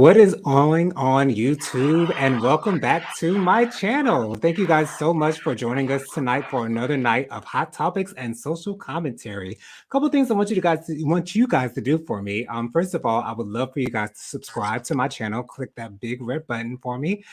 What is on YouTube? And welcome back to my channel. Thank you guys so much for joining us tonight for another night of hot topics and social commentary. A couple of things I want you guys to do for me. First of all, I would love for you guys to subscribe to my channel. Click that big red button for me.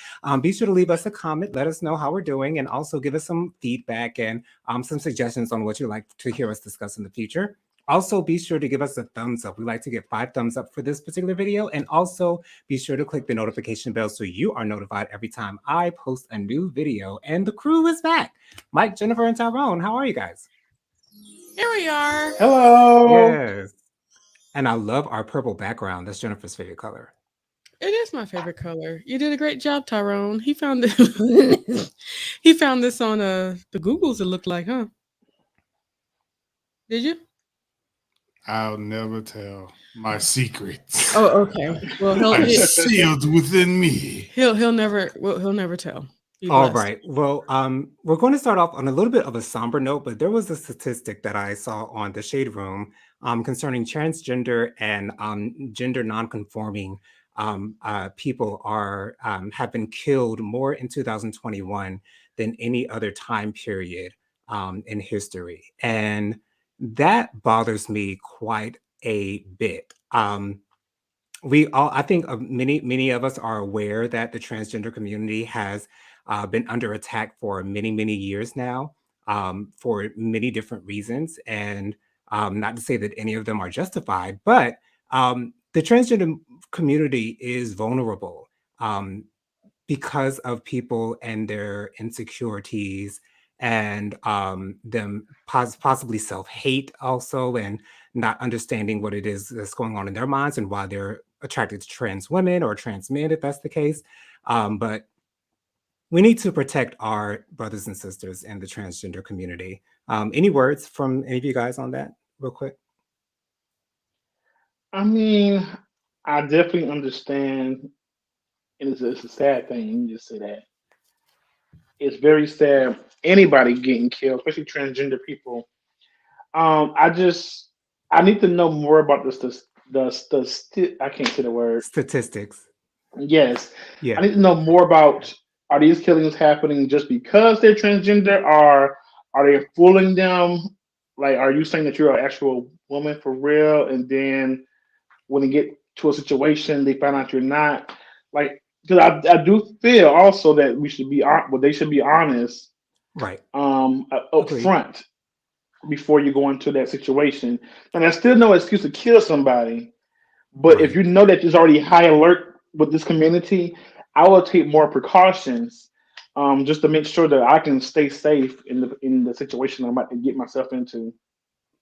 Be sure to leave us a comment. Let us know how we're doing, and also give us some feedback and some suggestions on what you'd like to hear us discuss in the future. Also, be sure to give us a thumbs up. We like to get 5 thumbs up for this particular video. And also, be sure to click the notification bell so you are notified every time I post a new video. And the crew is back. Mike, Jennifer, and Tyrone, how are you guys? Here we are. Hello. Yes. And I love our purple background. That's Jennifer's favorite color. It is my favorite color. You did a great job, Tyrone. He found it. He found this on the Googles. It looked like, huh? Did you? I'll never tell my secrets. Oh, okay. Well, are sealed within me. He'll never tell. All right. Well, we're going to start off on a little bit of a somber note, but there was a statistic that I saw on the Shade Room concerning transgender and gender nonconforming people have been killed more in 2021 than any other time period in history, and that bothers me quite a bit. I think many of us are aware that the transgender community has been under attack for many years now, for many different reasons, and not to say that any of them are justified, but the transgender community is vulnerable because of people and their insecurities, and them possibly self-hate also, and not understanding what it is that's going on in their minds and why they're attracted to trans women or trans men, if that's the case. But we need to protect our brothers and sisters in the transgender community. Any words from any of you guys on that, real quick? I mean, I definitely understand, and it's a sad thing. Let me just say that it's very sad. Anybody getting killed, especially transgender people. I just I need to know more about I can't say the word. Statistics. Yes, Yeah. I need to know more about, are these killings happening just because they're transgender, or are they fooling them? Like, are you saying that you're an actual woman for real, and then when they get to a situation, they find out you're not? Like, because I do feel also that they should be honest, Right. up Agreed. front before you go into that situation. And there's still no excuse to kill somebody, but if Right. you know that there's already high alert with this community, I will take more precautions, just to make sure that I can stay safe in the situation I'm about to get myself into.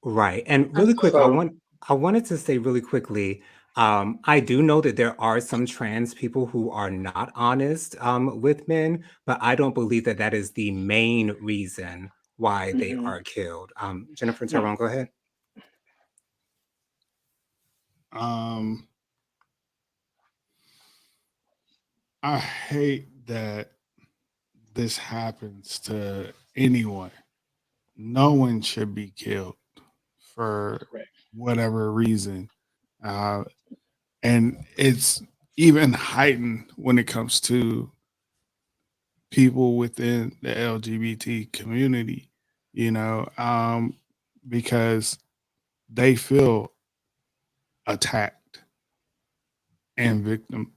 Right. And really quick, Absolutely. So, I wanted to say really quickly, I do know that there are some trans people who are not honest with men, but I don't believe that that is the main reason why they mhm. are killed. Jennifer and No. Tyrone, go ahead. Um, I hate that this happens to anyone. No one should be killed for Correct. whatever reason. Uh, and it's even heightened when it comes to people within the LGBT community, you know, because they feel attacked and victim.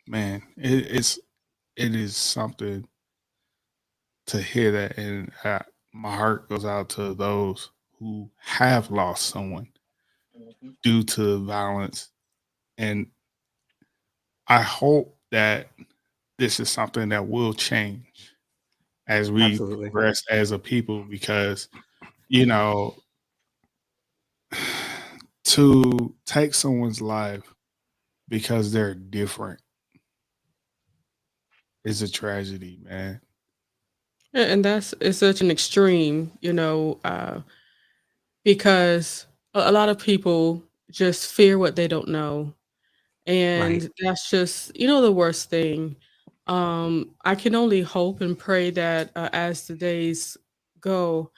Man, it is something to hear that, and my heart goes out to those who have lost someone Mhm. due to violence, and I hope that this is something that will change as we Absolutely. progress as a people, because you know, to take someone's life because they're different is a tragedy, man. And it's such an extreme, because a lot of people just fear what they don't know, Right. and that's just the worst thing. I can only hope and pray that as the days go,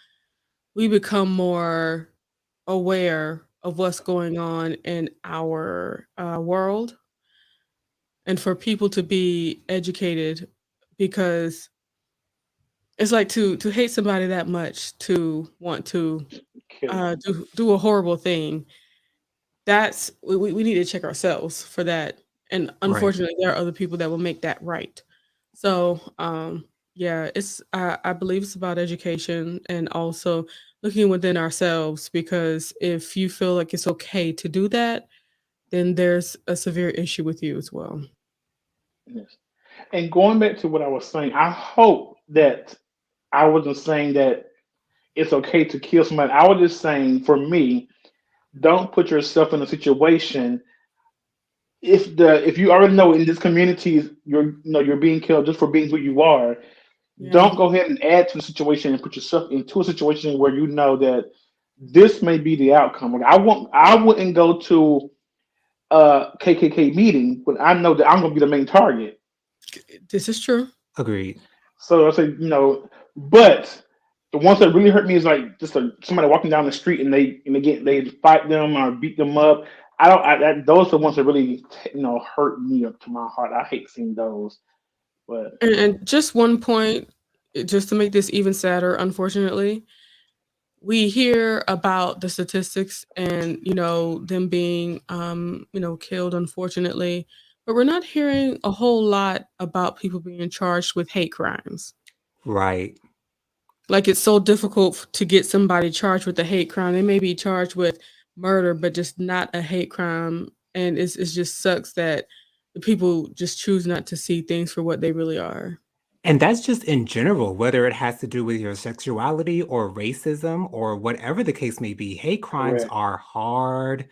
we become more aware of what's going on in our world, and for people to be educated, because it's like to hate somebody that much to want to Kill them. do a horrible thing. That's we need to check ourselves for that. And Right. unfortunately, there are other people that will make that right. So yeah, it's I believe it's about education and also looking within ourselves, because if you feel like it's okay to do that, then there's a severe issue with you as well. Yes. And going back to what I was saying, I hope that I wasn't saying that it's okay to kill somebody. I was just saying, for me, don't put yourself in a situation if you already know in this community you're being killed just for being who you are. Yeah. Don't go ahead and add to the situation and put yourself into a situation where you know that this may be the outcome. Like I wouldn't go to a KKK meeting when I know that I'm going to be the main target. This is true. Agreed. So I say, but the ones that really hurt me is like just somebody walking down the street and they fight them or beat them up. I don't. Those are the ones that really hurt me up to my heart. I hate seeing those. But And just one point, just to make this even sadder, unfortunately, we hear about the statistics and them being killed, unfortunately, but we're not hearing a whole lot about people being charged with hate crimes. Right. Like, it's so difficult to get somebody charged with a hate crime. They may be charged with murder, but just not a hate crime. And it just sucks that the people just choose not to see things for what they really are. And that's just in general, whether it has to do with your sexuality or racism or whatever the case may be. Hate crimes correct. are hard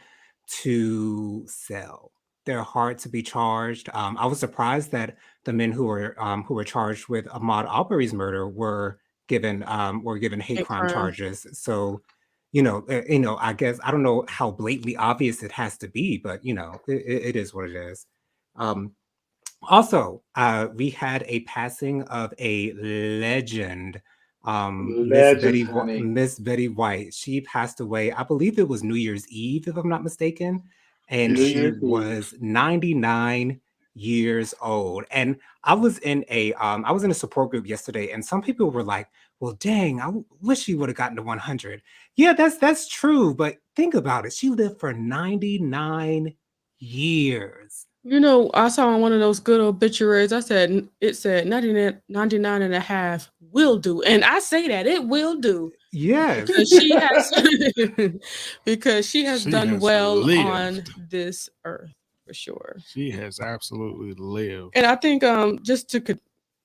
to sell. They're hard to be charged. I was surprised that the men who were charged with Ahmaud Arbery's murder were given hate Hate crime crime. charges. So, I guess I don't know how blatantly obvious it has to be, but it is what it is. Um, Also, we had a passing of a legend, Legend, honey. Miss Betty White. She passed away, I believe it was New Year's Eve, if I'm not mistaken, and New she Year's Eve. was 99 years old. And I was in a support group yesterday, and some people were like, "Well, dang, wish she would have gotten to 100." Yeah, that's true, but think about it. She lived for 99 years. I saw on one of those good obituaries, it said 99, 99 and a half will do. And I say that it will do Yes. because she has because she has She done has well on lived. this earth for sure. She has absolutely lived. And I think just to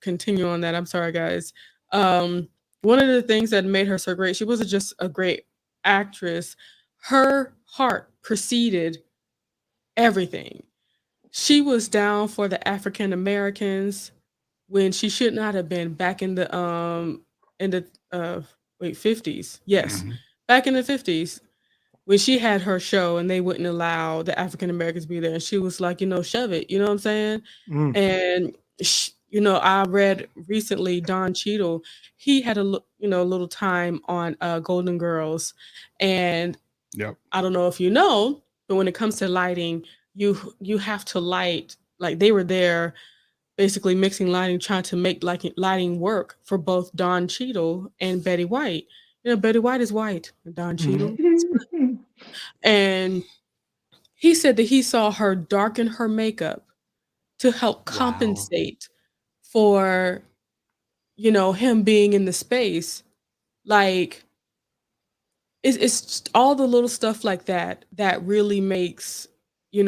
continue on that, I'm sorry guys. One of the things that made her so great, she wasn't just a great actress. Her heart preceded everything. She was down for the African Americans when she should not have been, back in the wait, 50s. Yes. Mhm. Back in the 50s when she had her show and they wouldn't allow the African Americans to be there, and she was like, shove it, you know what I'm saying? Mm, And I read recently Don Cheadle, he had a little time on Golden Girls, and Yep. I don't know if you know, but when it comes to lighting, you have to light, like they were there basically mixing lighting, trying to make lighting work for both Don Cheadle and Betty White. Betty White is white and Don mhm. Cheadle. And he said that he saw her darken her makeup to help Wow. compensate for, him being in the space. Like, it's just all the little stuff like that that really makes A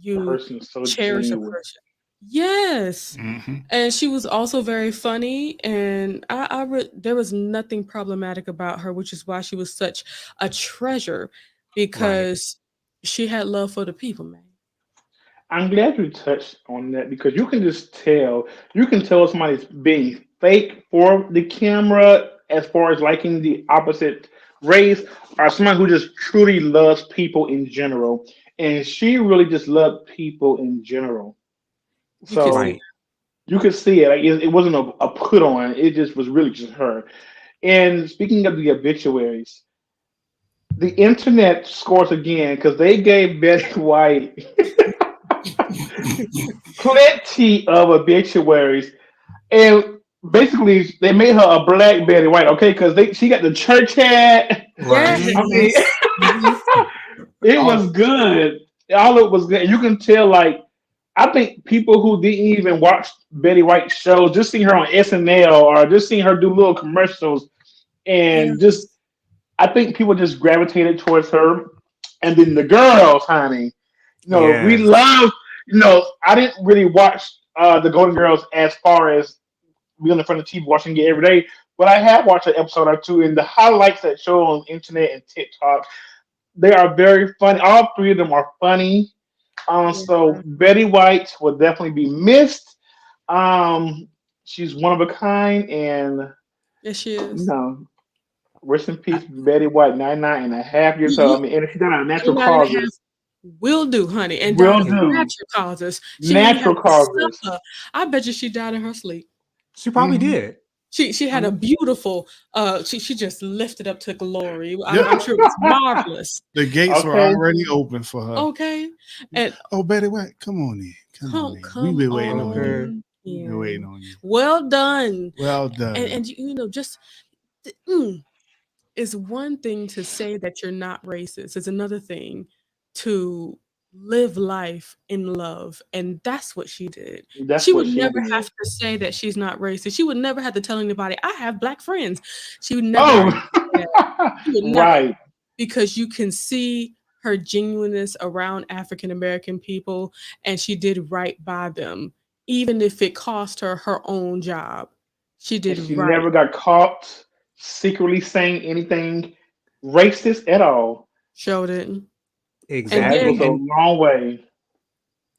you person so cherish a genuine. person. Yes. Hmm. And she was also very funny, and there was nothing problematic about her, which is why she was such a treasure, Right. because she had love for the people, man. I'm glad you touched on that because you can just tell. You can tell somebody's being fake for the camera as far as liking the opposite race, or someone who just truly loves people in general. And she really just loved people in general. You could see. So Right. you could see it. Like it wasn't a put on. It just was really just her. And speaking of the obituaries, the internet scores again because they gave Betty White plenty of obituaries, and basically they made her a black Betty White, okay? Because she got the church hat. Right. I mean, Yes. Mhm. it Oh, was good. All of it was good. And you can tell, like, I think people who didn't even watch Betty White shows, just seeing her on SNL or just seeing her do little commercials, Yeah. and just I think people just gravitated towards her. And then the girls, honey, we Yes. love. I didn't really watch the Golden Girls as far as being in front of the TV watching it every day, but I have watched an episode or two. And the highlights that show on the internet and TikTok, they are very funny. All three of them are funny. So Yeah. Betty White will definitely be missed. Um, she's one of a kind, and Yes, she you is. know, rest in peace, Betty White, 99 and a half years old. I mean, and if she died of natural 99 and a half causes, will do, honey, and died will of do natural causes. She didn't even have natural to causes. suffer. I bet you she died in her sleep. She probably hmm did. She had a Um, beautiful she just lifted up to glory. yeah, I'm sure it was marvelous. the gates were Okay, already open for her. Okay. And Oh, Betty White, come on in. Come on in. We've come been waiting on you. Okay. on We've been waiting in. on you. Well done. Well And done. just mm, it's one thing to say that you're not racist. It's another thing to live life in love. And that's what she did. that's She what would she never did. have to say that she's not racist. She would never have to tell anybody, I have black friends. She would never have Right. to Oh, say that. She would never, right. because you can see her genuineness around African American people, and she did right by them, even if it cost her her own job. She And did she right. never got caught secretly saying anything racist at all. Showed it. And And that Exactly. goes then a long way.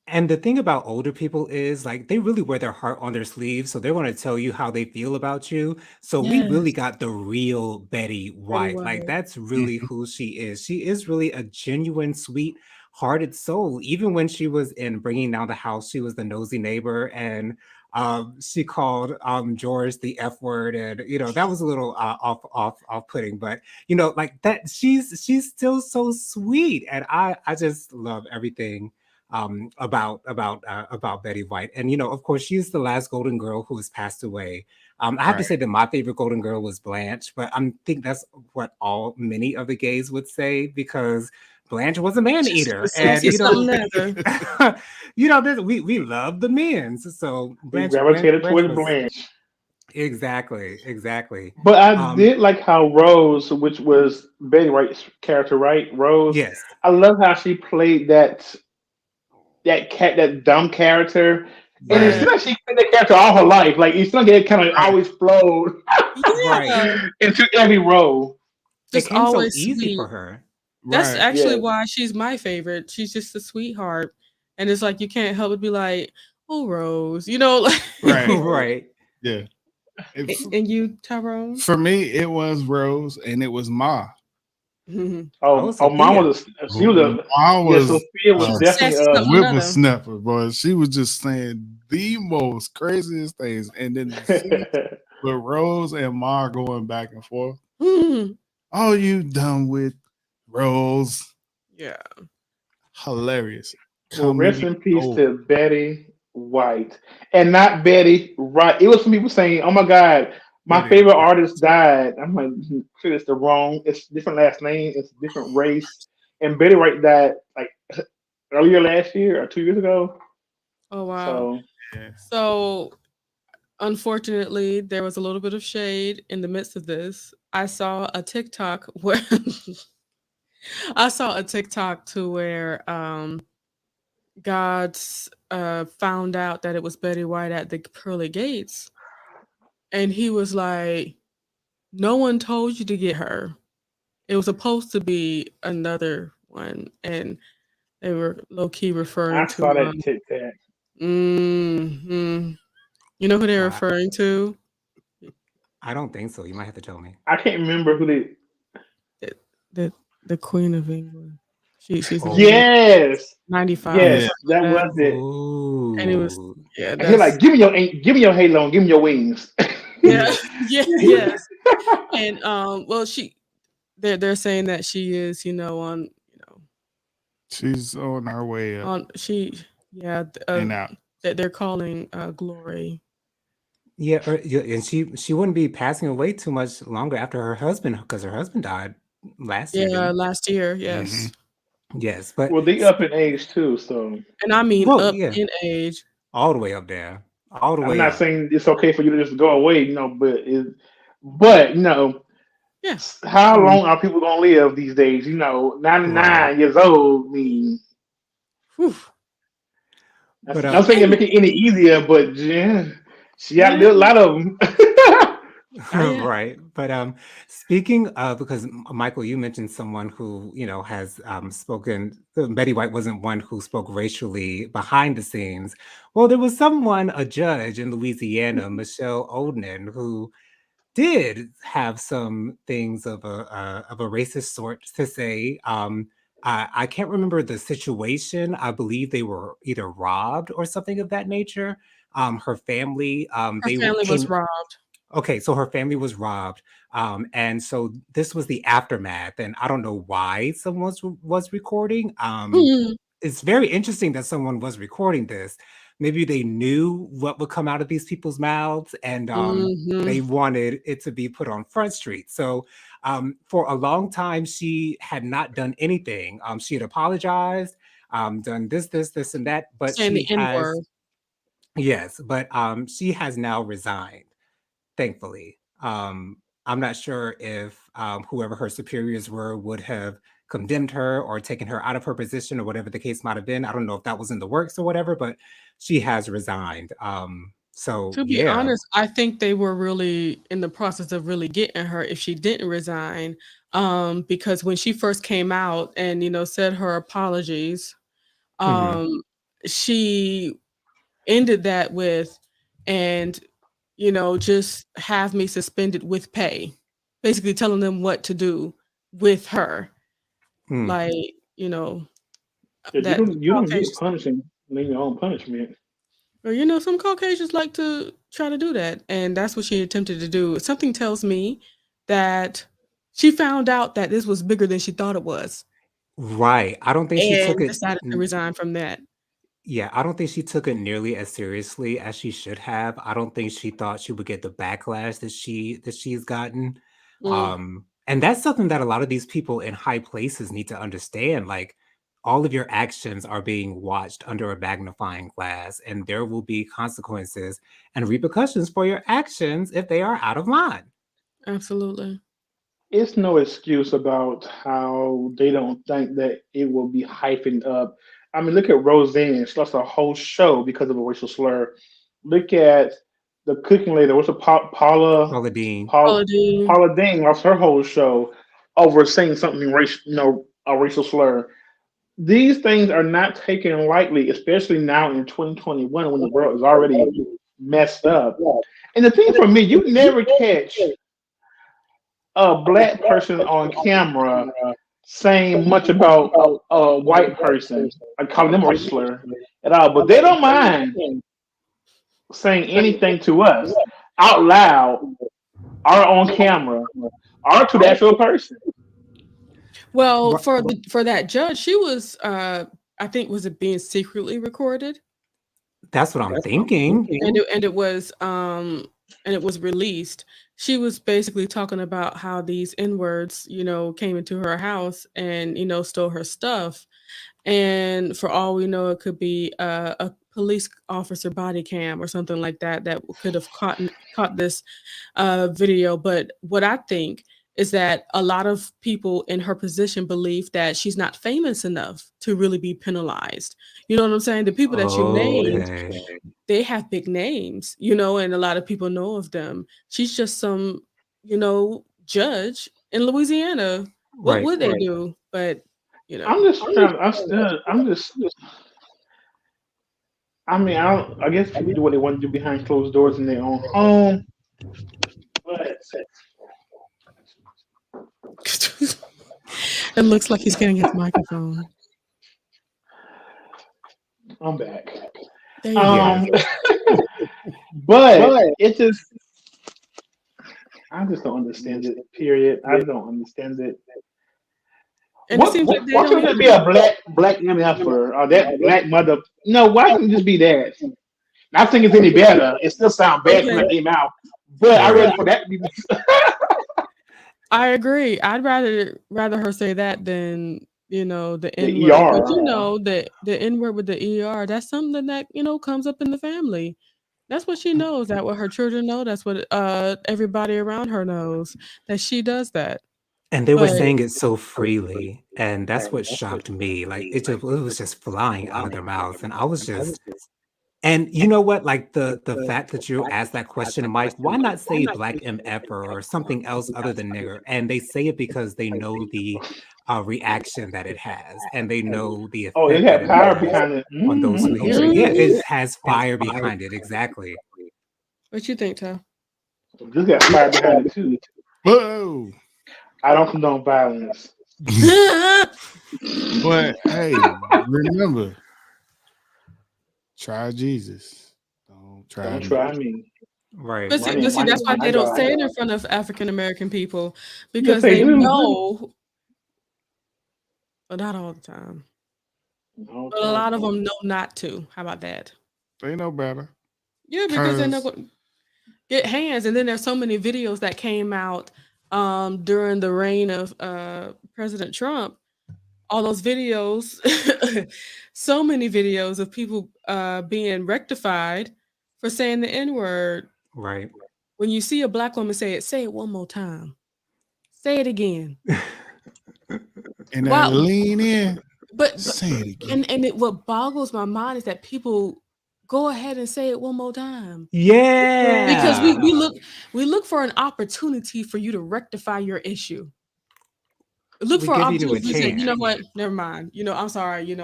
And the thing about older people is like they really wear their heart on their sleeve, so they're going to tell you how they feel about you. So we really yes, got the real Betty Betty White. Like White. that's really Mhm. who she is. She is really a genuine, sweet-hearted soul. Even when she was in Bringing Down the House, she was the nosy neighbor, and she called George the F word, and that was a little off-putting, but like that, she's still so sweet, and I just love everything about Betty White. And of course, she's the last Golden Girl who has passed away. I have to Right. say that my favorite Golden Girl was Blanche, but I think that's what many of the gays would say because Blanche was a man She's eater, the and sassy something ever. we love the men. So We Blanche gravitated Blanche towards was Blanche. exactly. But I Um, did like how Rose, which was Betty White's character, right? Rose. yes, I love how she played that dumb character. And it Yeah. right, seems like she played that character all her life. Like it's like it kind of Right. always flowed right. Yeah. into every role. It Just came so always easy sweet. for her. That's Right. actually Yes. why she's my favorite. She's just a sweetheart. And it's like you can't help but be like, oh Rose, like Right. Right. Yeah. It, and you, Tyrone? for me, it was Rose and it was Ma. Mhm. Oh, Oh, mom Sophia. was she was a Ma yeah. was Sophia was a definitely Sassy something another. whippersnapper, boy. She was just saying the most craziest things. And then the scene with Rose and Ma going back and forth. Mhm. Oh, you done with Rose? Yeah. Hilarious. Well, rest Comedy in peace gold. to Betty White, and not Betty Wright. It was some people saying, "Oh my God, my Betty. favorite artist died." I'm like, sure, it's it's different last name, it's a different race, and Betty Wright died like earlier last year or 2 years ago. Oh wow. So Yeah. So unfortunately, there was a little bit of shade in the midst of this. I saw a TikTok where I saw a TikTok to where God's found out that it was Betty White at the pearly gates, and he was like, "No one told you to get her. It was supposed to be another one," and they were low key referring I to saw that tic tac. mhm. You know who they're Wow. referring to? I don't think so. You might have to tell me. I can't remember who they. The the Queen of England. She's Oh. Yes, 95 or Yeah. yes, something that like that. was it. And it was Ooh. yeah, And he's that's like, give me your halo, and give me your wings." yeah, yeah, yes. And well they're saying that she is, on, She's on her way up on she, yeah, and out. that they're calling Glory. Yeah, yeah, and she wouldn't be passing away too much longer after her husband, because her husband died last year, Yeah, didn't last year, hmm yes, he? Yes, but Well, they up in age too, so and I mean well, up yeah, in age. all the way up there, all the I'm way not up. saying it's okay for you to just go away, but Yeah. how Mm, long are people gonna live these days? right. 99 years old. I mean, Whew. But not saying it make Anyway, it any easier, but yeah, she yeah, outlived a lot of them. oh yeah, right. But speaking of, because Michael, you mentioned someone who has spoken. Betty White wasn't one who spoke racially behind the scenes. Well, there was someone, a judge in Louisiana, Michelle Odin, who did have some things of a racist sort to say. I can't remember the situation. I believe they were either robbed or something of that nature. Her family, her family was came. robbed. Okay, so her family was robbed, and so this was the aftermath, and I don't know why someone was recording. Mhm. It's very interesting that someone was recording this. Maybe they knew what would come out of these people's mouths, and Mhm. they wanted it to be put on Front Street. So, for a long time, she had not done anything. She had apologized, done this, and that, but Saying the she N has, word. yes, but she has now resigned, thankfully. I'm not sure if whoever her superiors were would have condemned her or taken her out of her position or whatever the case might have been. I don't know if that was in the works or whatever, but she has resigned. So To be yeah. honest, I think they were really in the process of really getting her if she didn't resign. Because when she first came out and said her apologies, Mhm. um, she ended that with, and just have me suspended with pay, basically telling them what to do with her, Mm. like you know You that don't get Caucasians, punished and name your own punishment. or some Caucasians like to try to do that, and that's what she attempted to do. Something tells me that she found out that this was bigger than she thought it was, Right. I don't think she took and it. decided to resign from that. Yeah, I don't think she took it nearly as seriously as she should have. I don't think she thought she would get the backlash that she's gotten. Mm, And that's something that a lot of these people in high places need to understand. Like, all of your actions are being watched under a magnifying glass, and there will be consequences and repercussions for your actions if they are out of line. absolutely. It's no excuse about how they don't think that it will be hyping up. I mean, look at Roseanne. She lost a whole show because of a racial slur. Look at the cooking lady. What's it, Paula Dean. Paula, Paula Deen, Paula Ding lost her whole show over saying something racial, a racial slur. These things are not taken lightly, especially now in 2021 when the world is already messed up. And the thing for me, you never catch a black person on camera saying much about a white person, like calling them a racial slur at all, but they don't mind saying anything to us out loud or on camera or to the actual person. well, Ri- for that judge, she was, I think, was it being secretly recorded? That's what I'm thinking. And it was released. She was basically talking about how these N-words, came into her house and, stole her stuff. And for all we know, it could be a police officer body cam or something like that that could have caught this video. But what I think is that a lot of people in her position believe that she's not famous enough to really be penalized. You know what I'm saying? The people that you named, Okay. they have big names, and a lot of people know of them. She's just some, judge in Louisiana. What Right. would they do? But, you I'm know, just trying. I'm just. I mean, I don't. I guess people do what they want to do behind closed doors in their own home. But it looks like he's getting his microphone. I'm back. There you go. Yes. Um, but it just I just don't understand it. Period. I don't understand it. And it seems like they Why don't couldn't it even be a black MF or that black mother? No, why couldn't it just be that? Not think it's any better. It still sounds bad coming out okay. their mouth, but I Right. rather for that to be. I agree. I'd rather her say that than the The N word, but ER. the N word with the ER. That's something that comes up in the family. That's what she knows. That what her children know. That's what everybody around her knows, that she does that. And they were But saying it so freely, and that's what shocked me. Like it was just flying out of their mouths, and I was just. And you know what? Like the fact that you asked that question, Mike, why not say black MF or something else other than nigger? And they say it because they know the reaction that it has, and they know the Oh, it effect that had it power has behind it. on those who hear it. Yeah, mhm. it has fire behind it. Exactly. What you think, Tom? This got fire behind it too. Whoa. I don't condone violence. But hey, remember, try Jesus. Don't try Don't me. try me. Right. But see, My name, that's why my they don't God. say it in front of African American people, Yes, because they they do. know, but not all the time. No But a lot of them know not to. How about that? They know better. Yeah, because they're not Cause going to get hands. And then there's so many videos that came out during the reign of President Trump. All those videos, so many videos of people being rectified for saying the N word. Right. When you see a black woman say it one more time. Say it again. and that Wow. lean in, But say it again. what boggles my mind is that people go ahead and say it one more time. Because Yeah. we look for an opportunity for you to rectify your issue. Look We're for an giving you opportunity a for you to say, you know chance. what, never mind. I'm sorry,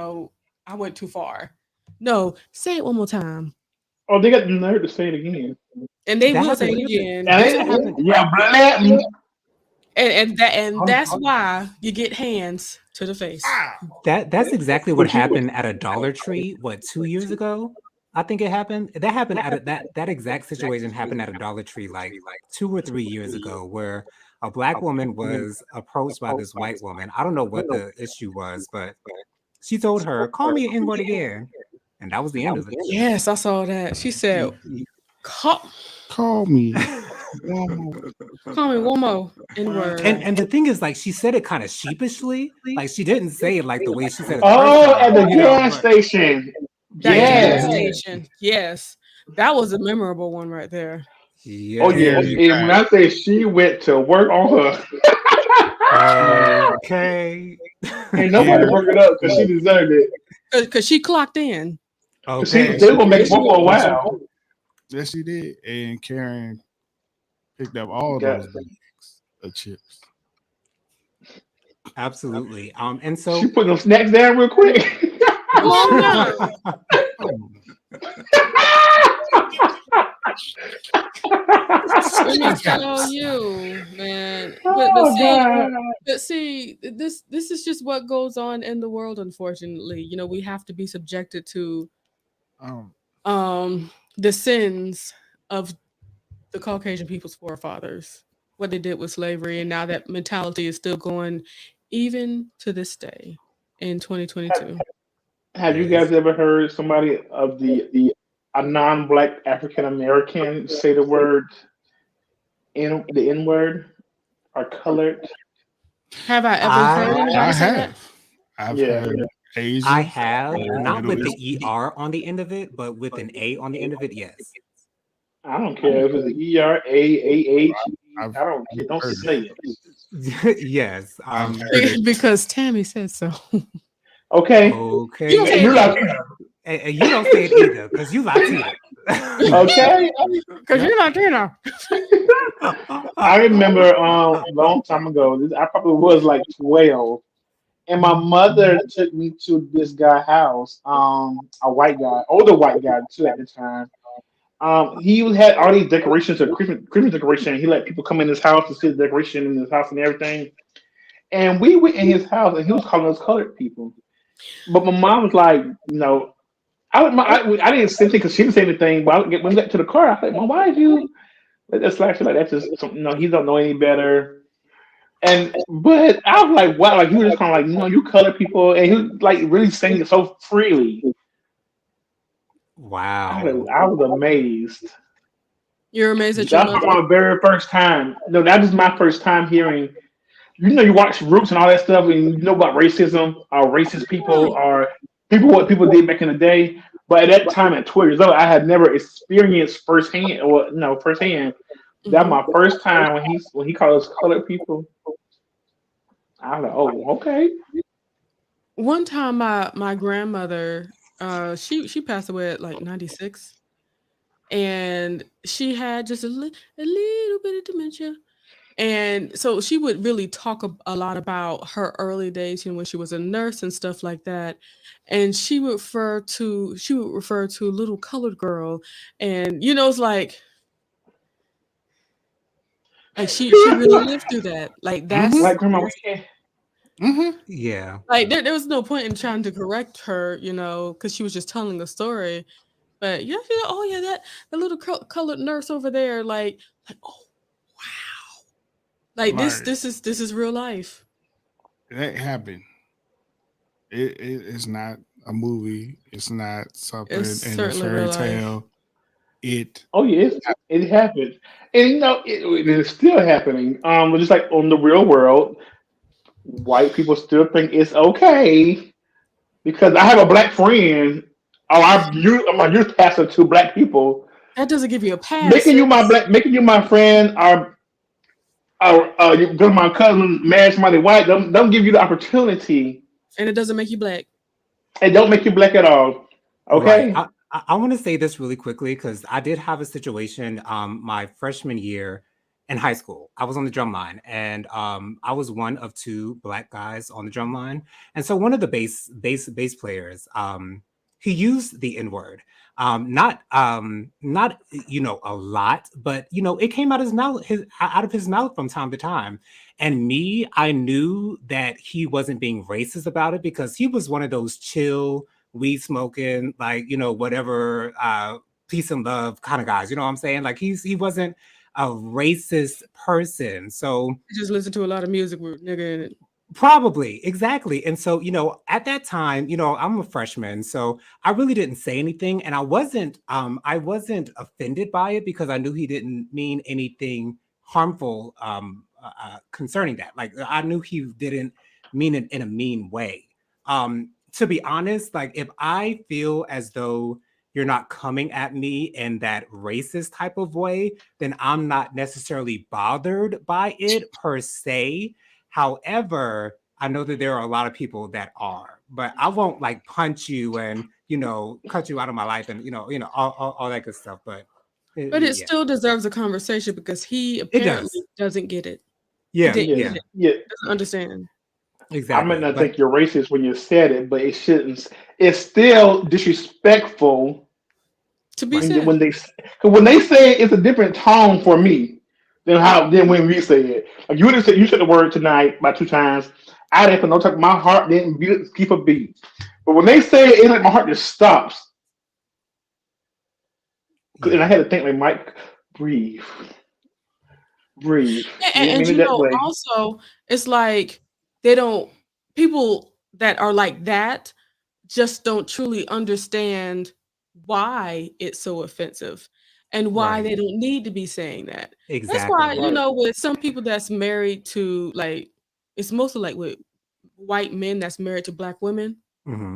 I went too far. No, say it one more time. Oh, they got the nerve to say it again. And they That will say it happened. again. And That happened. yeah, black. And that's why you get hands to the face. That's exactly what But you, happened at a Dollar Tree, what, 2 years ago? I think it happened. That happened at that exact situation happened at a Dollar Tree like 2 or 3 years ago, where a black woman was approached by this white woman. I don't know what the issue was, but she told her, "Call me an N-word again." And that was the end of it. Yes, I saw that. She said, call, Call me one more. call me one more N-word. And the thing is, like, she said it kind of sheepishly. Like, she didn't say it like the way she said it the first oh, at time, the you know, gas but station. That gas Yes. station. Yes. That was a memorable one right there. Oh yes, yes. Very indeed. And when bad. I say she went to work on her, Okay. ain't nobody Very broke it up because she deserved it. Because she clocked in. Cause Okay. they were gonna make And it she work for a went, while. yes, she did. And Karen picked up all Got, those bags of chips. Absolutely. And she so put them snacks down real quick. come on now. Oh, Let me tell guys. you, man. oh God. But see, this is just what goes on in the world, unfortunately. We have to be subjected to Um, the sins of the Caucasian people's forefathers, what they did with slavery, and now that mentality is still going even to this day in 2022. Have you guys yes. ever heard somebody of the a non-black African American say the N word or colored? Have I ever heard I anybody I say that? have. I've Yeah. heard I Asian have, or not Middle with East. the ER on the end of it, but with an A on the end of it, yes. I don't care if it's the ERAAH. I've, I don't care. Don't heard say it. it. Yes. I've heard it. Because Tammy said so. Okay. You don't Okay. say You're it either. Latino. And you don't say it either, because you Latino. Okay. Because Yep. you're Latino. I remember a long time ago. I probably was like 12, and my mother took me to this guy's house. A white guy, older white guy too at the time. He had all these decorations, a Christmas decoration. He let people come in his house to see the decoration in his house and everything. And we went in his house, and he was calling us colored people. But my mom was like, I didn't say anything because she didn't say anything. But when we got to the car, I said, "Mom, why did you That's actually like that's just something. He don't know any better. But I was like, wow, like he was just kind of like, you color people, and he was like really singing so freely. Wow. I was amazed. You're amazed at your That's mother. my very first time. No, that was my first time hearing. You watch Roots and all that stuff, and you know about racism or racist people Right. or what people did back in the day. But at that time, at 12 years old, I had never experienced firsthand, or no, firsthand. That Mhm. my first time when he called us colored people. I was like, oh, okay. One time, my grandmother, she passed away at like 96, and she had just a little bit of dementia. And so she would really talk a lot about her early days, when she was a nurse and stuff like that. And she would refer to little colored girl, and it's like she really lived through that. Like Mm-hmm. Like Grandma that's Wicked. Mm-hmm. Yeah. like there was no point in trying to correct her, because she was just telling the story. But oh yeah, that little colored nurse over there, like oh wow, like this Like this is real life. that happened. It's not a movie. It's not something It's in a certainly real fairy life. tale. It Oh yes, it happened, and it is still happening. Just like on the real world, white people still think it's okay because I have a black friend. Oh, I'm a youth pastor to black people. That doesn't give you a pass, sis. Making you my friend, you go to my cousin, marry somebody white. Don't give you the opportunity. And it doesn't make you black. It don't make you black at all. Right. Okay. I want to say this really quickly because I did have a situation my freshman year in high school. I was on the drum line, and I was one of two black guys on the drum line. And so one of the bass players, he used the N-word. Not a lot, but it came out of his mouth from time to time. And me, I knew that he wasn't being racist about it because he was one of those chill, weed smoking, like, whatever, peace and love kind of guys. You know what I'm saying? Like he wasn't a racist person. So You just listen to a lot of music with nigga in it. probably, exactly. And so, at that time, I'm a freshman, so I really didn't say anything, and I wasn't offended by it because I knew he didn't mean anything harmful concerning that. Like I knew he didn't mean it in a mean way. To be honest, like if I feel as though you're not coming at me in that racist type of way, then I'm not necessarily bothered by it per se. However, I know that there are a lot of people that are, but I won't like punch you and cut you out of my life and all that good stuff. But But it yeah, still deserves a conversation because he it does. apparently doesn't get it. He Yeah, didn't Yeah. get yeah, it. Yeah. Doesn't understand. I might exactly. not But think you're racist when you said it, but it shouldn't. It's still disrespectful To be when said. they say it, it's a different tone for me than when we say it. Like you said the word tonight about 2 times. I didn't put no time. My heart didn't keep a beat. But when they say it, it's like my heart just stops. And I yeah, had to think like, Mike, breathe, breathe. You didn't And, mean it that way. also, it's like they don't, people that are like that just don't truly understand why it's so offensive and why right, they don't need to be saying that. That's why, exactly. Right. with some people that's married to like, it's mostly like with white men that's married to black women. Hmm.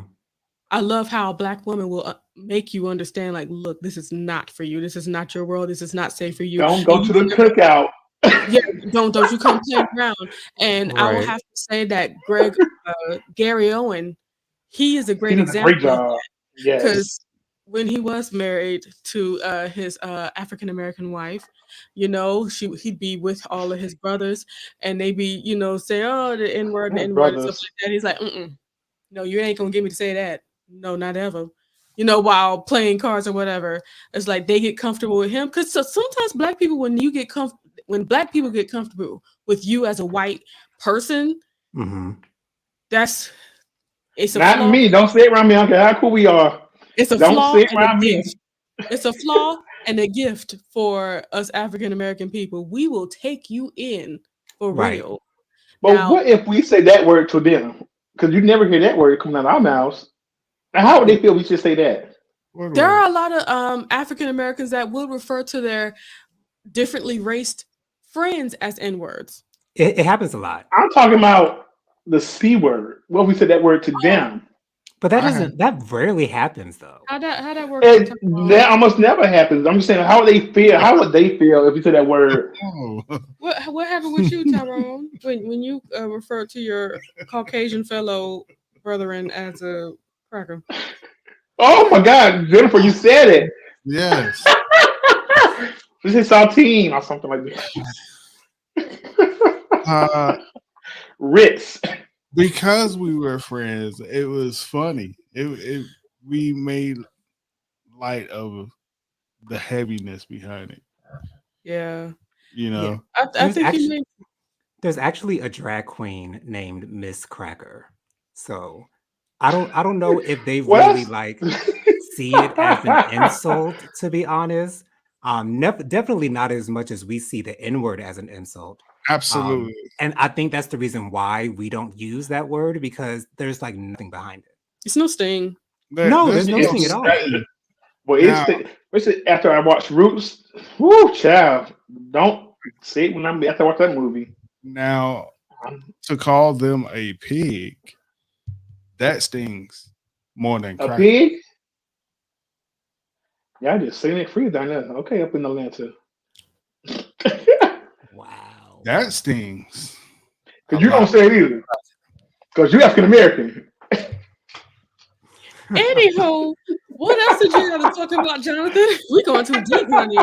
I love how black women will make you understand, like, look, this is not for you. This is not your world. This is not safe for you. Don't And go you to will the never, cookout. yeah, don't you come playing around. And I will Right. have to say that Gary Owen, he is a He great does a great example of job. that Yes. because when he was married to his African American wife, he'd be with all of his brothers, and they be say, oh, the N word and the Not N word and stuff brothers. like that. He's like, no, you ain't gonna get me to say that. No, not ever. While playing cards or whatever, it's like they get comfortable with him because sometimes black people, when black people get comfortable with you as a white person, Hmm. it's a Not flaw. me. Don't say it around me. I don't care how cool we are. It's a Don't flaw say it and a around me. gift. It's a flaw and a gift for us African American people. We will take you in for Right. real. But Now, what if we say that word to them? Because you never hear that word coming out of our mouths. Now, how would they feel we should say that? What there word? are a lot of African Americans that will refer to their differently raced friends as N words. It happens a lot. I'm talking about the C word. What if we said that word to Oh, them? But I that rarely happens though. how that work? And that almost never happens. I'm just saying, how would they feel? How would they feel if we said that word? oh, What happened with you, Tyrone, when you referred to your Caucasian fellow brethren as a cracker? Oh my God, Jennifer, you said it. yes. This is saltine or something like that. Uh, Ritz. because we were friends, it was funny. We made light of the heaviness behind it. Yeah, You know, I There's think you actually made. there's actually a drag queen named Miss Cracker. So I don't know if they really Well, like that's see it as an insult, to be honest. Definitely not as much as we see the N word as an insult. absolutely. And I think that's the reason why we don't use that word because there's like nothing behind it. It's no sting. No, There's there's no no sting at all. well, now. it's after I watched Roots. Whoo, child! Don't say it when I'm after I watch that movie. Now, Um, to call them a pig, that stings more than a cracker. pig? Yeah, I just saying it free down there. Okay, up in Atlanta. Wow. That stings a Because you don't lot. say it either. Because you're African American. Anywho, what else did you have to talk about, Jonathan? We going too deep, honey.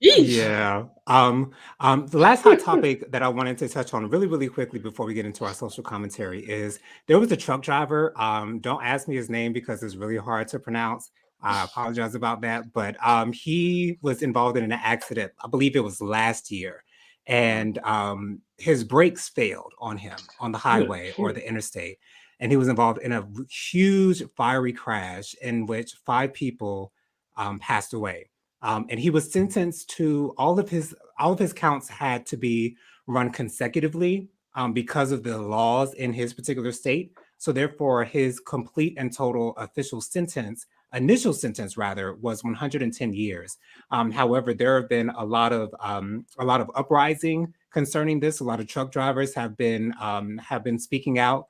Yeesh. Yeah. The last hot topic that I wanted to touch on really, really quickly before we get into our social commentary is there was a truck driver. Don't ask me his name because it's really hard to pronounce. I apologize about that. But he was involved in an accident. I believe it was last year. And his brakes failed on him on the highway or the interstate. And he was involved in a huge fiery crash in which 5 people passed away. And he was sentenced to all of his counts had to be run consecutively because of the laws in his particular state. So therefore, his complete and total initial sentence rather, was 110 years. However, there have been a lot of uprising concerning this. A lot of truck drivers have been speaking out.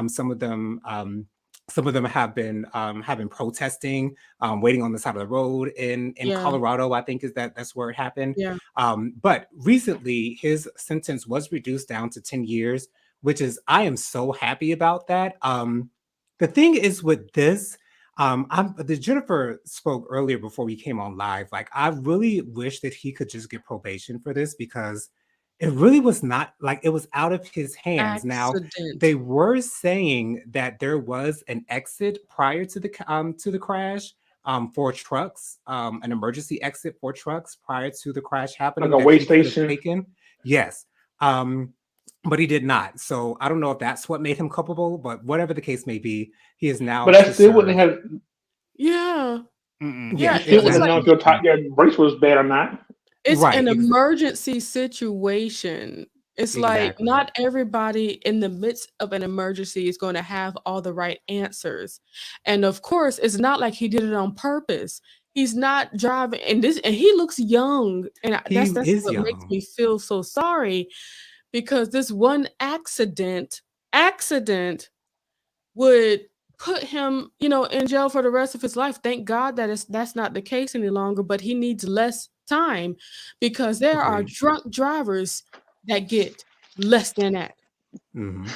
Some of them have been protesting, waiting on the side of the road in Yeah. Colorado. I think that's where it happened. Yeah. But recently, his sentence was reduced down to 10 years, which is I am so happy about that. The thing is with this, the Jennifer spoke earlier before we came on live. Like I really wish that he could just get probation for this because it really was not like it was out of his hands. Now Accident. they were saying that there was an exit prior to the crash for trucks, an emergency exit for trucks prior to the crash Like happening a that way he could have station. taken. Yes. But he did not. So I don't know if that's what made him culpable, but whatever the case may be, he is now But to that still wouldn't serve. have. Yeah. Mm-mm. Yeah. Yeah, You still It's wouldn't like have known if your brakes was bad or not. it's right. an emergency situation. It's like Exactly. not everybody in the midst of an emergency is going to have all the right answers. And of course, it's not like he did it on purpose. He's not driving and he looks young. And He that's is what makes young. me feel so sorry because this one accident would put him, in jail for the rest of his life. Thank God that that's not the case any longer, but he needs less time because there are Agreed. drunk drivers that get less than that. Hmm.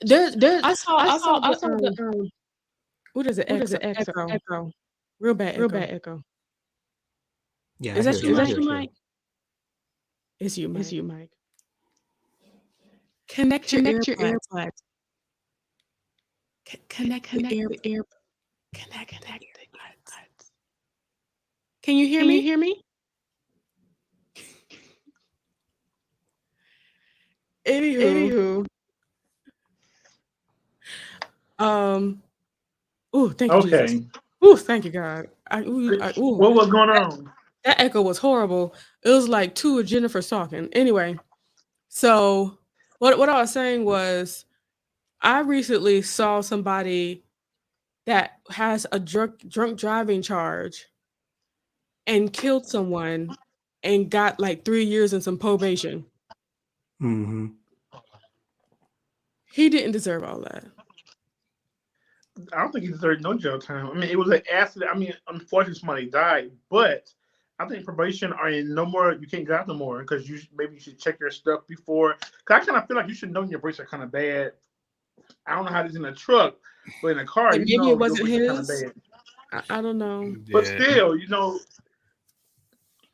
There I saw I saw the the what is it? what is it? Echo. Real bad echo. Yeah, Is I that hear you, you. Mike? Mike? It's you, Mike. Connect your AirPods. Connect the AirPods. Connect the AirPods. Can you hear me? Anywho. Oh, thank you, Jesus. Okay. Oh, thank you, God. What was going on? That echo was horrible. It was like two of Jennifer's talking. Anyway, so what I was saying was I recently saw somebody that has a drunk driving charge and killed someone and got like 3 years and some probation. Mm-hmm. He didn't deserve all that. I don't think he deserved no jail time. I mean, it was an accident. I mean, unfortunately, somebody died, but I think probation are in no more. You can't drive no more because maybe you should check your stuff before. Because I kind of feel like you should know your brakes are kind of bad. I don't know how it's in a truck, but in a car, Like you maybe know it wasn't your brakes are kind of his. bad. I don't know. But Yeah. still,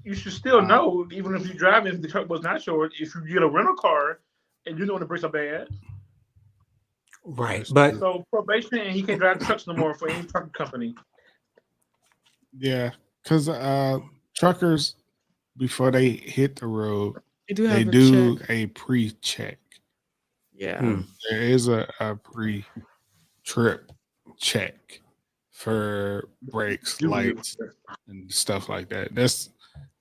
you should still know, even if you're driving, if the truck was not yours, if you get a rental car and you know the brakes are bad. Right, but So probation, and he can't drive trucks no more for any trucking company. Yeah, because truckers, before they hit the road, They do they have a do check. a pre-check. Yeah. There is a pre-trip check for brakes, lights, and stuff like that. That's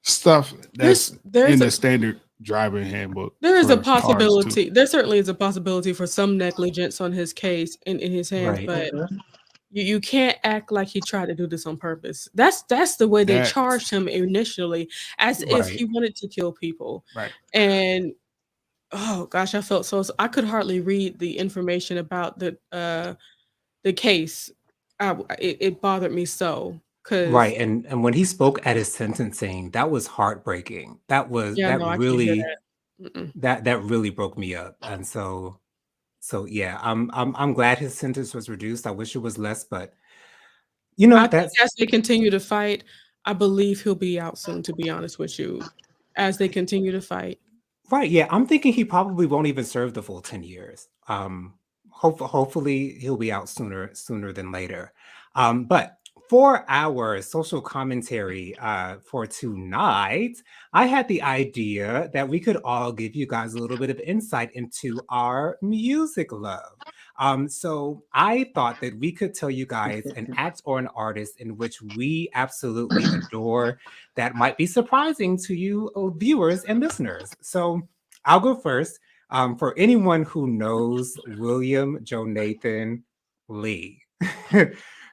stuff that's There's in a the standard driving handbook. there is a for cars, too. possibility. There certainly is a possibility for some negligence on his case in his hands, Right. but you can't act like he tried to do this on purpose. That's the way they That's- charged him initially, as if he Right. wanted to kill people. Right. And oh gosh, I felt so I could hardly read the information about the case. It bothered me so because Right, and when he spoke at his sentencing, that was heartbreaking. That yeah, no, I can't hear that. Mm-mm. that really broke me up. And so yeah, I'm glad his sentence was reduced. I wish it was less, but you know, I think that's as they continue to fight, I believe he'll be out soon, to be honest with you. As they continue to fight. right. Yeah, I'm thinking he probably won't even serve the full 10 years. Hopefully he'll be out sooner than later. But for our social commentary for tonight, I had the idea that we could all give you guys a little bit of insight into our music love. So I thought that we could tell you guys an act or an artist in which we absolutely adore that might be surprising to you viewers and listeners. So I'll go first. For anyone who knows William Jonathan Lee,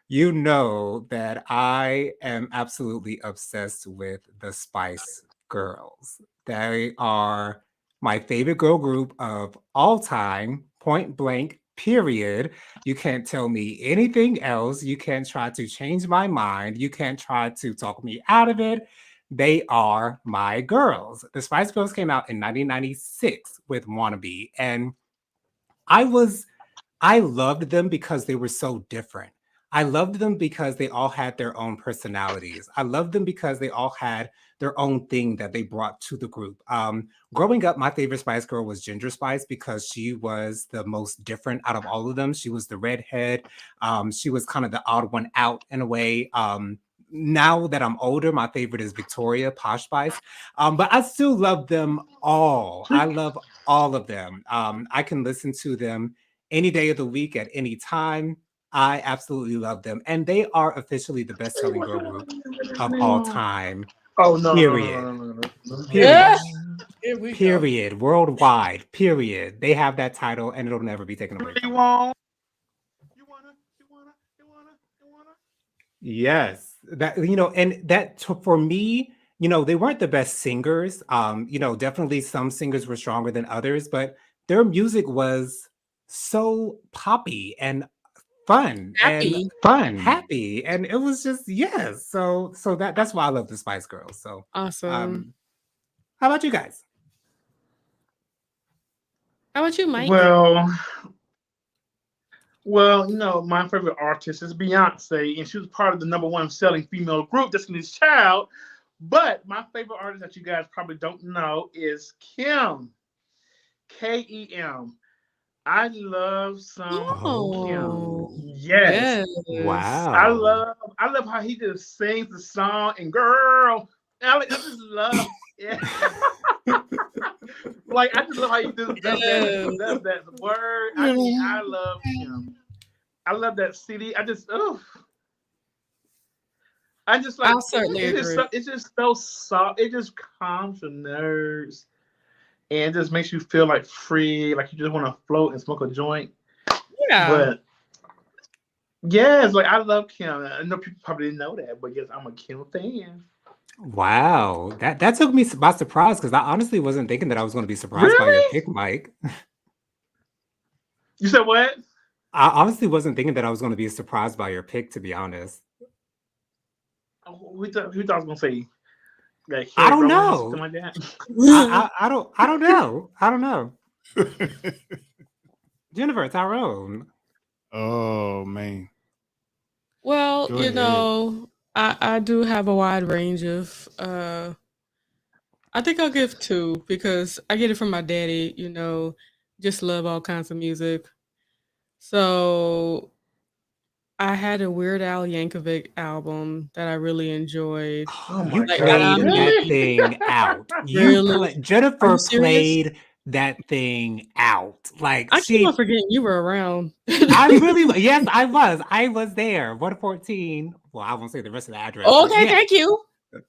you know that I am absolutely obsessed with the Spice Girls. They are my favorite girl group of all time, point blank, period. You can't tell me anything else. You can't try to change my mind. You can't try to talk me out of it. They are my girls. The Spice Girls came out in 1996 with Wannabe, and I loved them because they were so different. I loved them because they all had their own personalities. I loved them because they all had their own thing that they brought to the group. Growing up, my favorite Spice Girl was Ginger Spice because she was the most different out of all of them. She was the redhead. She was kind of the odd one out in a way. Now that I'm older, my favorite is Victoria, Posh Spice. But I still love them all. I love all of them. I can listen to them any day of the week at any time. I absolutely love them. And they are officially the best-selling girl group of all time. Oh no! Period. No. Period. Here we go. Period. Worldwide. Period. They have that title and it'll never be taken away. You want? You wanna? Yes. That, and that for me, they weren't the best singers. Definitely some singers were stronger than others, but their music was so poppy and fun Happy. happy, and it was just yes. So that's why I love the Spice Girls. So Awesome. how about you guys? How about you, Mike? Well, my favorite artist is Beyonce, and she was part of the #1 selling female group, Destiny's Child. But my favorite artist that you guys probably don't know is Kim. Kem. I love some Kim. Yes. Wow. I love how he just sings the song and girl. I just love it. Like I just love how he does that word. I mean, I love him. I love that CD. I just I like certainly it. agree. It's just so soft. It just calms your nerves and just makes you feel like free, like you just want to float and smoke a joint. Yeah. But yes, like I love Kim. I know people probably didn't know that, but yes, I'm a Kim fan. Wow, that took me by surprise because I honestly wasn't thinking that I was going to be surprised by your Really? pick, Mike. You said what? I honestly wasn't thinking that I was going to be surprised by your pick, to be honest. Who thought I was gonna say like I Kelly don't Rowland or something know. like that? I don't know. I don't know. Jennifer Tyrone. Oh man. Well, Go ahead. I do have a wide range of I think I'll give two because I get it from my daddy, just love all kinds of music. So I had a Weird Al Yankovic album that I really enjoyed. Oh You my Like that god, I'm played that really? thing out. really. Are you Jennifer serious? played that thing out. Like I keep on she forgetting you were around. I really yes, I was. I was there. 114. Well, I won't say the rest of the address, but Okay, yeah. thank you.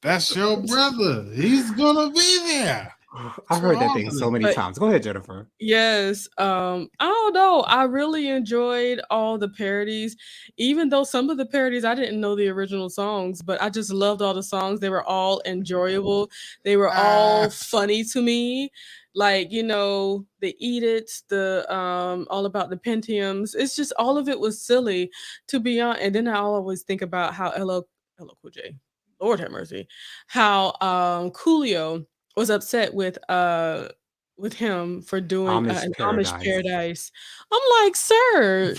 That's your brother. He's gonna be there. I heard that all thing of so it. many But times. Go ahead, Jennifer. yes, I don't know. I really enjoyed all the parodies, even though some of the parodies I didn't know the original songs, but I just loved all the songs. They were all enjoyable. They were all Ah, funny to me. Like, the Eat It, the all about the Pentiums. It's just all of it was silly, to be honest. And then I always think about how LL Cool J, Lord have mercy, how Coolio was upset with him for doing Amish an Amish Paradise. Paradise. I'm like, sir,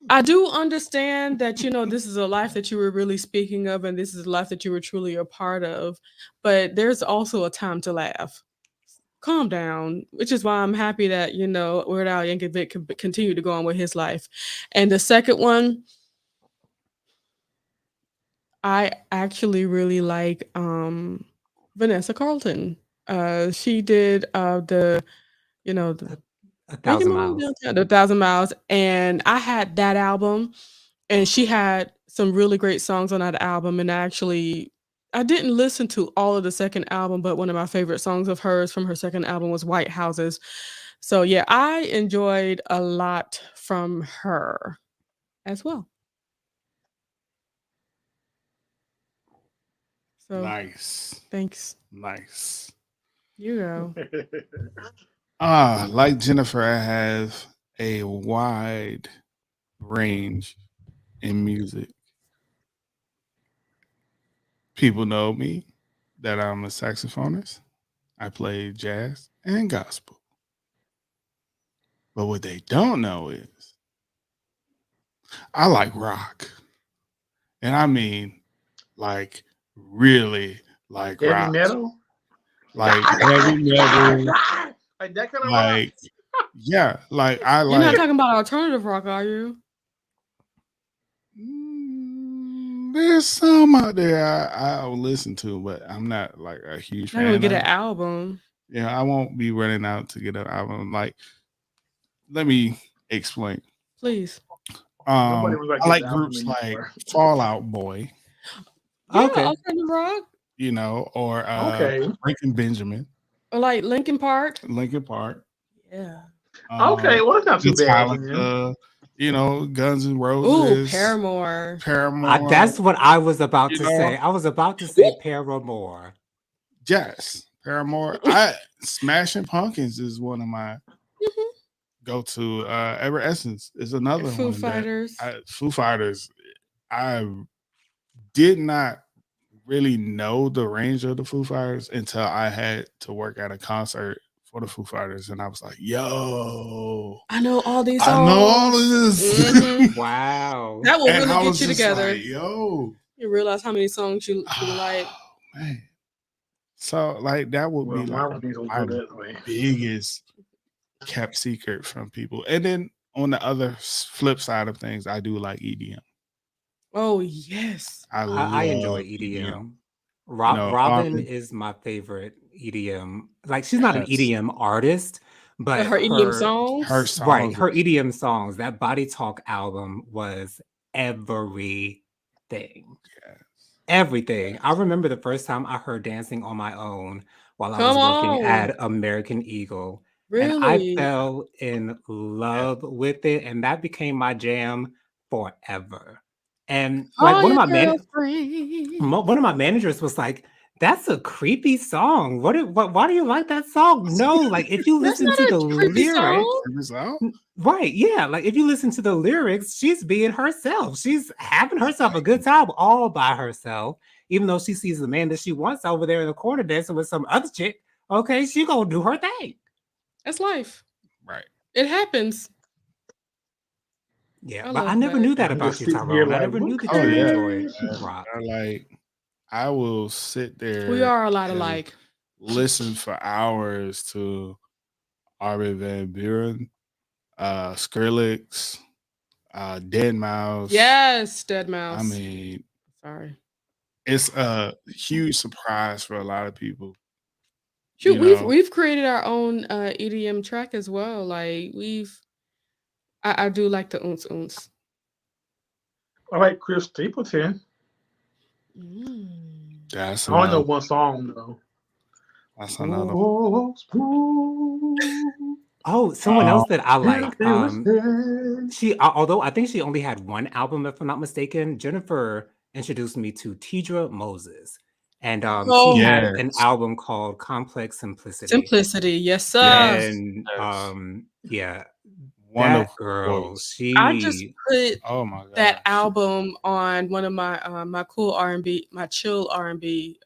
I do understand that this is a life that you were really speaking of, and this is a life that you were truly a part of. But there's also a time to laugh. Calm down, which is why I'm happy that Weird Al Yankovic can continue to go on with his life. And the second one, I actually really like Vanessa Carlton. She did the A Making thousand My Way miles. Downtown, The 1,000 Miles, and I had that album, and she had some really great songs on that album, and I didn't listen to all of the second album, but one of my favorite songs of hers from her second album was White Houses. So, yeah, I enjoyed a lot from her as well. So, nice. thanks. Nice. You go. Like Jennifer, I have a wide range in music. People know me that I'm a saxophonist. I play jazz and gospel. But what they don't know is I like rock. And I mean like really like Heavy rock. metal? Like heavy metal. Like that kind of rock? Like yeah, like I You're not like talking about alternative rock, are you? there's some out there I'll listen to, but I'm not like a huge Not gonna fan get of an it. album. Yeah, I won't be running out to get an album. Like, let me explain. Please. Nobody was like I his like album groups like anymore. Fall Out Boy, Yeah, Okay. alternative rock. or Okay. Breaking Benjamin, Or like Linkin Park. Linkin Park, Yeah. Okay, well, it's not too bad then. Metallica, Guns N' Ooh, Roses, Paramore. Paramore. That's what I was about You to know? say. I was about to say Paramore. Yes, Paramore. Smashing Pumpkins is one of my Mhm. go-to. Ever Essence is another Foo one. Fighters. Foo Fighters. I did not really know the range of the Foo Fighters until I had to work at a concert for the Foo Fighters, and I was like, "Yo, I know all these I songs. know all of this." Mhm. Wow. That will And really I get was you just together. like, "Yo, You realize how many songs you like. man." So like that would Well, be my like reviews don't my go that way. biggest kept secret from people. And then on the other flip side of things, I do like EDM. Oh yes. I enjoy love EDM. know, Robin is my favorite EDM. Like she's not an yes, EDM artist, But but her EDM her songs. right, songs. her EDM songs, that Body Talk album was everything. everything. Yes. Everything. I remember the first time I heard Dancing on My Own while I Come was working on. at American Eagle. And I Really? fell in love with it, and that became my jam forever. And like Call your girlfriend. one of my managers was like, "That's a creepy song. Why do you like that song?" No, like if you That's listen not to a the creepy lyrics, song. Check this out. right? Yeah, like if you listen to the lyrics, she's being herself. She's having herself a good time all by herself, even though she sees the man that she wants over there in the corner dancing with some other chick. Okay, she gonna do her thing. That's life. Right. It happens. Yeah, I but I love never that. knew that I'm about just you, sitting here Tyrone. I like, never knew that Oh you yeah. enjoyed okay. rock. Like I will sit there. We are a lot and alike. Listen for hours to Armin van Buren, Skrillex, Dead Mouse. Yes, Dead Mouse. I mean, sorry. it's a huge surprise for a lot of people. Shoot, You know, we've created our own EDM track as well. Like I do like the oons oons. I like Chris Stapleton. that's I only know another. one song though. That's another. Oh, smooth. Oh, someone else that I like. Everything. Although I think she only had one album, if I'm not mistaken. Jennifer introduced me to Tidra Moses, and Oh, she had an Yes. album called Complex Simplicity. Simplicity, yes, sir. Yes. And Yes. yeah, Wonderful that girl, voice. I just put Oh my god. that album on one of my my cool R&B, my chill R&B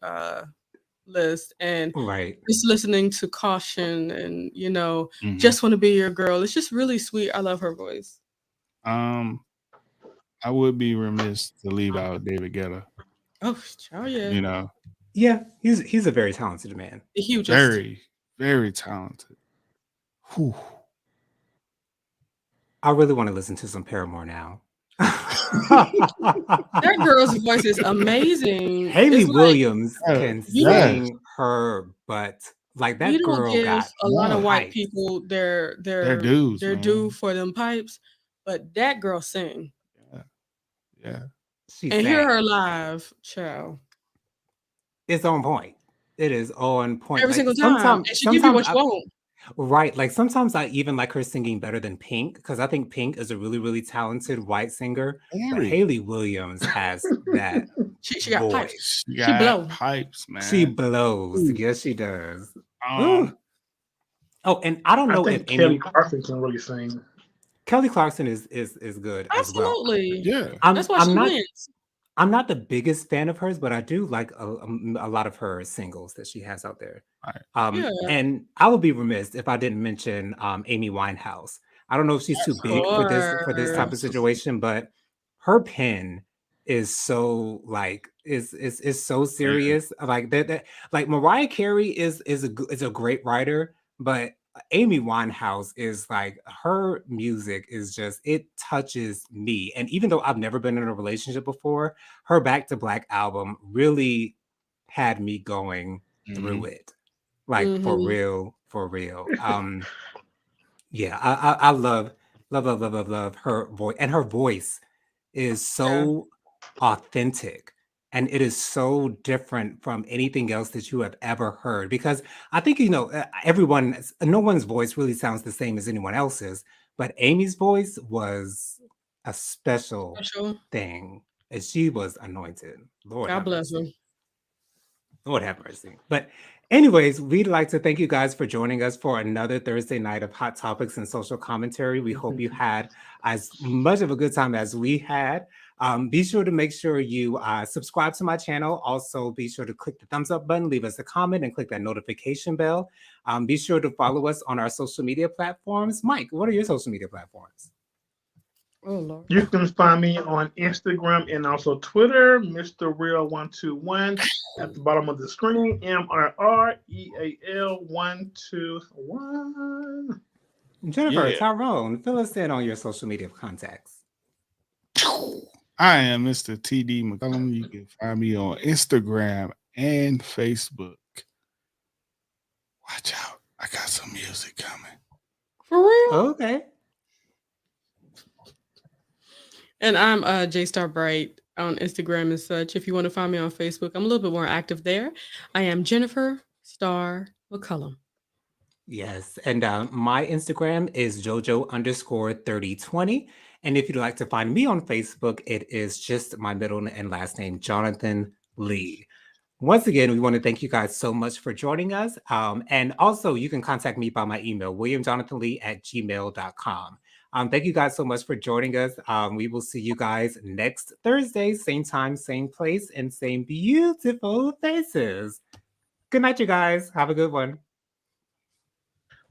list, and right. just listening to Caution and Mhm. Just Want to Be Your Girl. It's just really sweet. I love her voice. I would be remiss to leave out David Guetta. Oh yeah. You know, Yeah, he's a very talented man. The hugest. very, very talented. Whew. I really want to listen to some Paramore now. That girl's voice is amazing. Haley It's like, Williams can yes. sing her butt. Like you that don't girl give got a lot of white pipes. people their dues, their man. due for them pipes, but that girl sing. Yeah. She And hear sang. her live, child. It's on point. It is on point. Every Like single time. And she give you what you want. Right. Like sometimes I even like her singing better than Pink, because I think Pink is a really, really talented white singer. But Very. Haley Williams has that She got voice. pipes. She She got blow. pipes, man. She blows. Yes, she does. Um, Oh, and I don't I know if think Kelly Amy Clarkson can really sing. Kelly Clarkson is good as well. Absolutely. yeah. That's why she wins. I'm not the biggest fan of hers, but I do like a lot of her singles that she has out there. Right. Yeah. And I would be remiss if I didn't mention Amy Winehouse. I don't know if she's too big for this type of situation, but her pen is so like is so serious. Like that like Mariah Carey is a great writer, but Amy Winehouse is like, her music is just, it touches me. And even though I've never been in a relationship before, her Back to Black album really had me going through it. Like for real, for real. Yeah, I love her voice. And her voice is so authentic. And it is so different from anything else that you have ever heard. Because I think, no one's voice really sounds the same as anyone else's. But Amy's voice was a special thing. And she was anointed. Lord God bless her. Lord have mercy. But anyways, we'd like to thank you guys for joining us for another Thursday night of Hot Topics and Social Commentary. We hope you had as much of a good time as we had. Be sure to make sure you subscribe to my channel. Also, be sure to click the thumbs up button, leave us a comment, and click that notification bell. Be sure to follow us on our social media platforms. Mike, what are your social media platforms? Oh, Lord. You can find me on Instagram and also Twitter, Mr. Real121. At the bottom of the screen, MRREAL121. Jennifer, Tyrone, fill us in on your social media contacts. I am Mr. TD McCollum. You can find me on Instagram and Facebook. Watch out. I got some music coming. For real? Okay. And I'm J Star Bright on Instagram and such. If you want to find me on Facebook, I'm a little bit more active there. I am Jennifer Star McCullum. Yes. And my Instagram is JoJo_3020. And if you'd like to find me on Facebook, it is just my middle and last name, Jonathan Lee. Once again, we want to thank you guys so much for joining us. And also, you can contact me by my email, williamjonathanlee@gmail.com. Thank you guys so much for joining us. We will see you guys next Thursday, same time, same place, and same beautiful faces. Good night, you guys. Have a good one.